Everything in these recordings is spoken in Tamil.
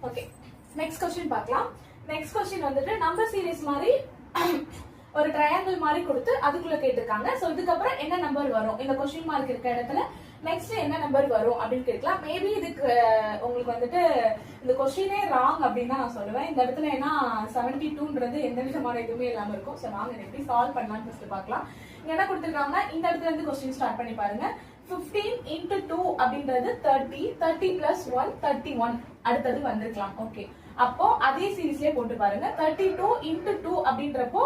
ஓகே, நெக்ஸ்ட் கொஸ்டின் பார்க்கலாம். நெக்ஸ்ட் கொஸ்டின் வந்துட்டு நம்பர் சீரிஸ் மாதிரி ஒரு ட்ரையாங்கிள் மாதிரி கொடுத்து அதுக்குள்ள கேட்டிருக்காங்க. சோ இதுக்கப்புறம் என்ன நம்பர் வரும், இந்த கொஸ்டின் மார்க் இருக்க இடத்துல நெக்ஸ்ட் என்ன நம்பர் வரும் அப்படின்னு கேட்கலாம். மேபி இதுக்கு உங்களுக்கு வந்துட்டு இந்த கொஸ்டினே ராங் அப்படின்னு தான் நான் சொல்லுவேன். இந்த இடத்துல ஏன்னா 72ன்றது எந்த விதமான இதுவுமே இல்லாம இருக்கும். ஸோ நாங்க எப்படி சால்வ் பண்ணலாம்னு ஃபர்ஸ்ட் பார்க்கலாம். இங்க என்ன கொடுத்துருக்காங்க, இந்த இடத்துல இருந்து கொஸ்டின் ஸ்டார்ட் பண்ணி பாருங்க. 15 into 2 அப்படின்றது 30, 30 plus 1 31 அடுத்தது வந்திருக்கலாம். ஓகே, அப்போ அதே சீரீஸ்லயே போட்டு பாருங்க. 32 into 2 அப்படின்றப்போ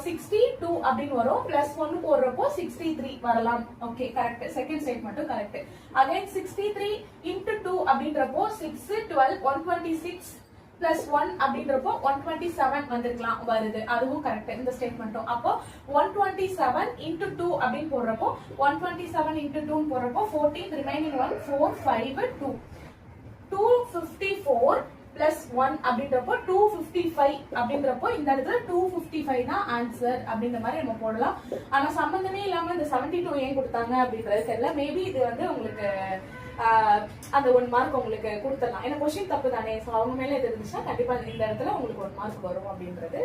62 அப்படின்னு வரும். பிளஸ் 1 போடுறப்போ 63 வரலாம். Okay, correct. செகண்ட் ஸ்டேட்மெண்ட்டும் கரெக்ட். அகைன் 63 into 2 அப்படின்றப்போ 6 12 126 பிளஸ் 1 அப்படின்றப்போ 127 வந்திருக்கலாம் வருது. அதுவும் கரெக்ட் இந்த ஸ்டேட்மெண்ட்டும். அப்போ 127 into 2 அப்படின்னு போடுறப்போ 127 into 2 போடுறப்போ 14 ரிமைனிங் 1 4 5 2 254 பிளஸ் 1 அப்படின்றப்போ 255 அப்படின்றப்போ இந்த இடத்துல 255 தான் ஆன்சர் அப்படின்ற மாதிரி நம்ம போடலாம். ஆனா சம்பந்தமே இல்லாம இந்த 72 ஏன் கொடுத்தாங்க அப்படின்றது தெரியல. மேபி இது வந்து உங்களுக்கு அந்த 1 மார்க் உங்களுக்கு கொடுத்துடலாம். ஏன்னா கொஸ்டின் தப்பு தானே. ஸோ அவங்க மேல எது இருந்துச்சுன்னா கண்டிப்பா இந்த இடத்துல உங்களுக்கு 1 மார்க் வரும் அப்படின்றது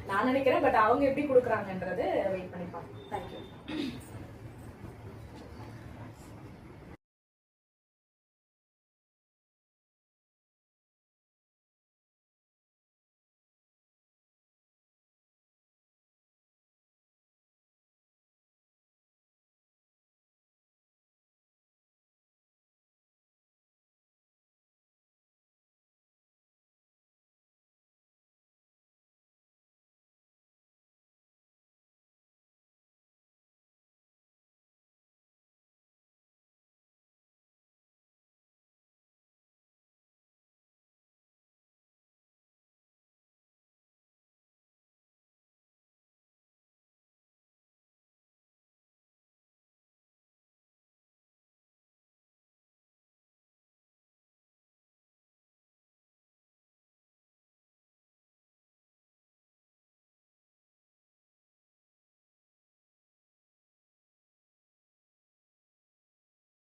நான் நினைக்கிறேன். பட் அவங்க எப்படி கொடுக்குறாங்கன்றது வெயிட் பண்ணி பார்ப்போம். தேங்க்யூ.